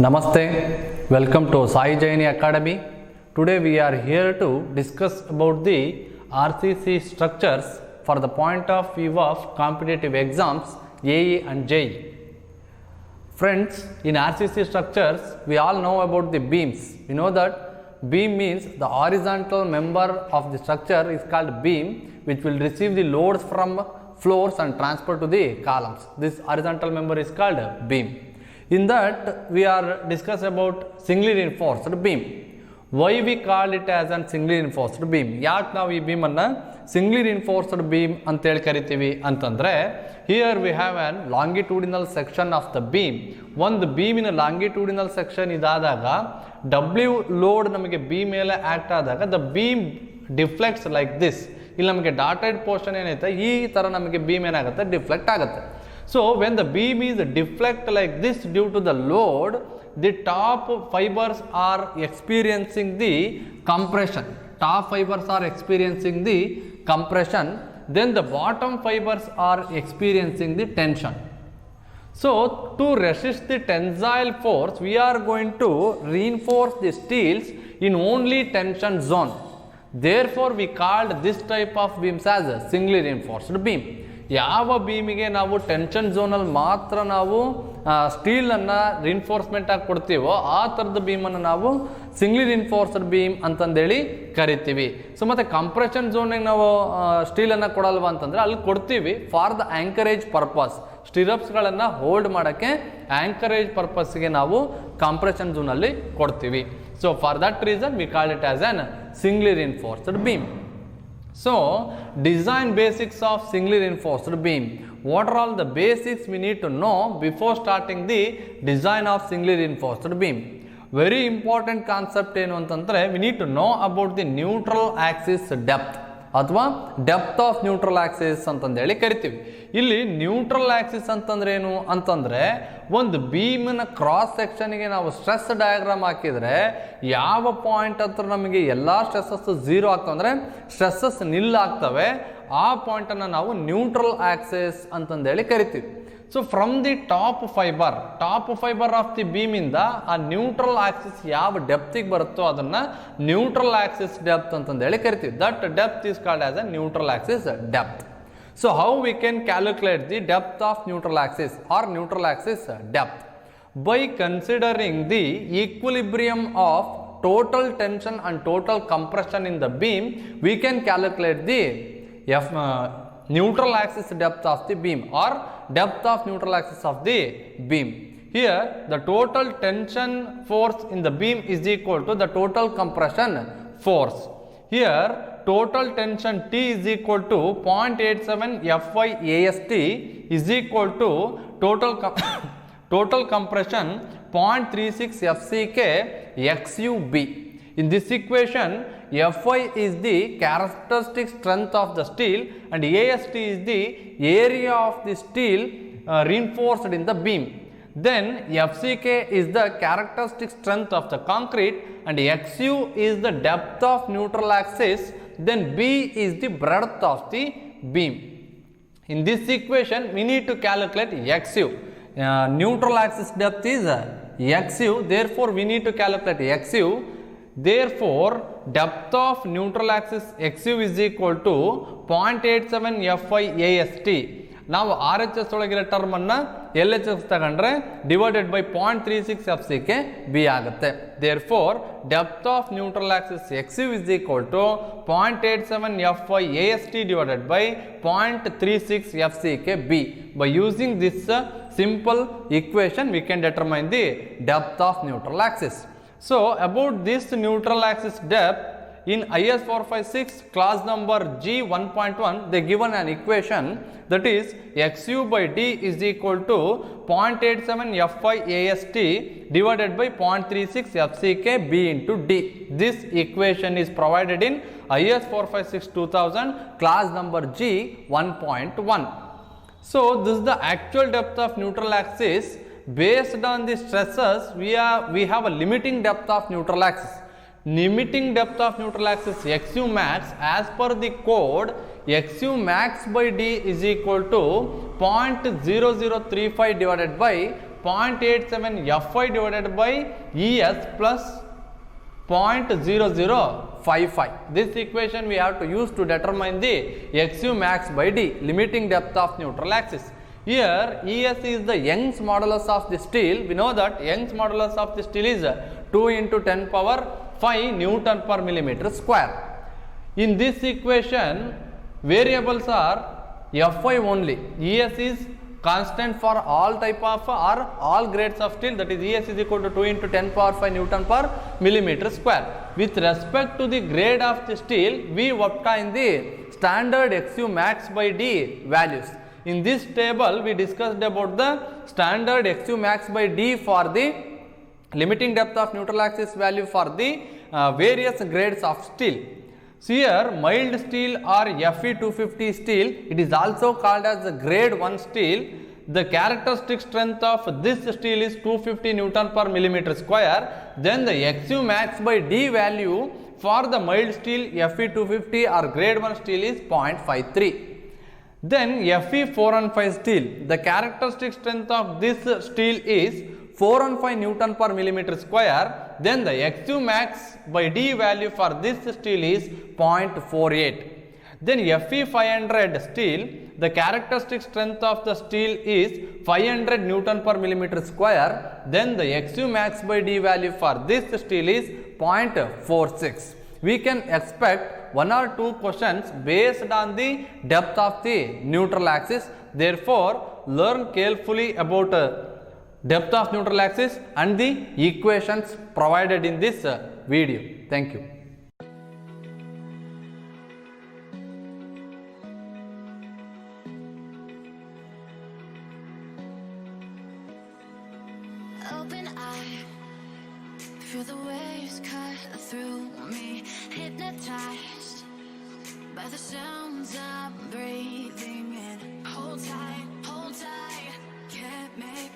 Namaste, welcome to Sai Jaini Academy. Today we are here to discuss about the RCC structures for the point of view of competitive exams AE and JEE. Friends, in RCC structures we all know about the beams. We know that beam means the horizontal member of the structure is called beam, which will receive the loads from floors and transfer to the columns. This horizontal member is called beam. In that we are discussing about singly reinforced beam. Why we call it as an singly reinforced beam? ಯಾಕೆ ನಾವು ಈ beam ಅನ್ನು singly reinforced beam ಅಂತ ಹೇಳಿ ಕರಿತೀವಿ ಅಂತಂದ್ರೆ, here we have an longitudinal section of the beam. ಒಂದು beamiನ longitudinal section ಇದಾದಾಗ W load ನಮಗೆ beam ಮೇಲೆ ಆಕ್ಟ್ ಆದಾಗ the beam deflects like this. ಇಲ್ಲಿ ನಮಗೆ ಡಾಟೆಡ್ ಪೋರ್ಷನ್ ಏನೈತೆ ಈ ತರ ನಮಗೆ beam ಏನಾಗುತ್ತೆ ಡಿಫ್ಲೆಕ್ಟ್ ಆಗುತ್ತೆ. So when the beam is deflect like this due to the load, the top fibers are experiencing the compression. Top fibers are experiencing the compression. Then the bottom fibers are experiencing the tension. So to resist the tensile force, we are going to reinforce the steels in only tension zone. Therefore, we called this type of beams as a singly reinforced beam. ಯಾವ ಬೀಮಿಗೆ ನಾವು tension ಝೋನಲ್ಲಿ ಮಾತ್ರ ನಾವು ಸ್ಟೀಲನ್ನು reinforcement ಆಗಿ ಕೊಡ್ತೀವೋ ಆ ಥರದ ಬೀಮನ್ನು ನಾವು ಸಿಂಗ್ಲಿ reinforced beam ಅಂತಂದೇಳಿ ಕರಿತೀವಿ. ಸೊ ಮತ್ತು ಕಂಪ್ರೆಷನ್ ಝೋನಿಗೆ ನಾವು ಸ್ಟೀಲನ್ನು ಕೊಡಲ್ವಾ ಅಂತಂದರೆ ಅಲ್ಲಿ ಕೊಡ್ತೀವಿ ಫಾರ್ ದ ಆ್ಯಂಕರೇಜ್ ಪರ್ಪಸ್. ಸ್ಟಿರಪ್ಸ್ಗಳನ್ನು ಹೋಲ್ಡ್ ಮಾಡೋಕ್ಕೆ ಆ್ಯಂಕರೇಜ್ ಪರ್ಪಸ್ಗೆ ನಾವು ಕಂಪ್ರೆಷನ್ ಝೋನಲ್ಲಿ ಕೊಡ್ತೀವಿ. So for that reason we call it as an singly reinforced beam. So, design basics of singly reinforced beam. What are all the basics we need to know before starting the design of singly reinforced beam? Very important concept ಏನು ಅಂತಂದರೆ, we need to know about the neutral axis depth ಅಥವಾ depth of neutral Axis ಅಂತಂದೇಳಿ ಕರಿತೀವಿ. ಇಲ್ಲಿ neutral Axis ಅಂತಂದ್ರೆ ಏನು ಅಂತಂದರೆ, ಒಂದು ಬೀಮಿನ ಕ್ರಾಸ್ ಸೆಕ್ಷನ್ಗೆ ನಾವು ಸ್ಟ್ರೆಸ್ ಡಯಾಗ್ರಾಮ್ ಹಾಕಿದರೆ ಯಾವ ಪಾಯಿಂಟ್ ಹತ್ರ ನಮಗೆ ಎಲ್ಲ ಸ್ಟ್ರೆಸ್ಸಸ್ ಝೀರೋ ಆಗ್ತವೆ ಅಂದರೆ ಸ್ಟ್ರೆಸ್ಸಸ್ ನಿಲ್ ಆಗ್ತವೆ, ಆ ಪಾಯಿಂಟನ್ನು ನಾವು ನ್ಯೂಟ್ರಲ್ ಆಕ್ಸಿಸ್ ಅಂತಂದೇಳಿ ಕರಿತೀವಿ. So from the top fibre of the beam ಇಂದ ಆ ನ್ಯೂಟ್ರಲ್ ಆಕ್ಸಿಸ್ ಯಾವ ಡೆಪ್ತಿಗೆ ಬರುತ್ತೋ ಅದನ್ನ ನ್ಯೂಟ್ರಲ್ ಆಕ್ಸಿಸ್ ಡೆಪ್ತ್ ಅಂತಂದೇಳಿ ಕರಿತೀವಿ. That depth is called as a neutral Axis depth. So how we can calculate the depth of neutral Axis R neutral Axis depth? By considering the equilibrium of total tension and total compression in the beam, we can calculate the neutral axis depth of the beam or depth of neutral axis of the beam. Here the total tension force in the beam is equal to the total compression force. Here total tension T is equal to 0.87 Fy AST is equal to total compression 0.36 FCK XUB. In this equation, Fy is the characteristic strength of the steel and AST is the area of the steel reinforced in the beam. Then FCK is the characteristic strength of the concrete and XU is the depth of neutral axis. Then B is the breadth of the beam. In this equation, we need to calculate XU. Neutral axis depth is XU. Therefore, we need to calculate XU. Therefore, depth of neutral axis XU is equal to 0.87 Fy AST. ನಾವು RHS ಒಳಗಿರೋ ಟರ್ಮನ್ನು LHS ತಗೊಂಡ್ರೆ divided by 0.36 FCK B ಆಗುತ್ತೆ. Therefore, depth of neutral axis XU is equal to 0.87 Fy AST divided by 0.36 FCK B. By using this simple equation, we can determine the depth of neutral axis. So about this neutral axis depth, in IS 456 class number G 1.1 they given an equation that is XU by D is equal to 0.87 Fy AST divided by 0.36 FCK B into D. This equation is provided in IS 456 2000 class number G 1.1. So this is the actual depth of neutral axis. Based on the stresses, we have a limiting depth of neutral axis. Limiting depth of neutral axis XU max, as per the code, XU max by D is equal to 0.0035 divided by 0.87 Fy divided by Es plus 0.0055. This equation we have to use to determine the XU max by D, limiting depth of neutral axis. Here Es is the Young's modulus of the steel. We know that Young's modulus of the steel is 2 into 10 power 5 Newton per millimeter square. In this equation, variables are Fy only. Es is constant for all type of or all grades of steel, that is Es is equal to 2 into 10 power 5 Newton per millimeter square. With respect to the grade of the steel, we obtain the standard XU max by D values. In this table, we discussed about the standard XU max by D for the limiting depth of neutral axis value for the various grades of steel. So here mild steel or Fe250 steel, it is also called as the grade 1 steel. The characteristic strength of this steel is 250 Newton per millimeter square. Then the XU max by D value for the mild steel Fe250 or grade 1 steel is 0.53. Then Fe415 steel, the characteristic strength of this steel is 415 Newton per millimeter square. Then the XU max by D value for this steel is 0.48. Then Fe500 steel, the characteristic strength of the steel is 500 Newton per millimeter square. Then the XU max by D value for this steel is 0.46. We can expect 1 or 2 questions based on the depth of the neutral axis. Therefore, learn carefully about depth of neutral axis and the equations provided in this video. Thank you. Open eye, feel the waves cut through me, hypnotized by the sounds I'm breathing in. Hold tight, can't make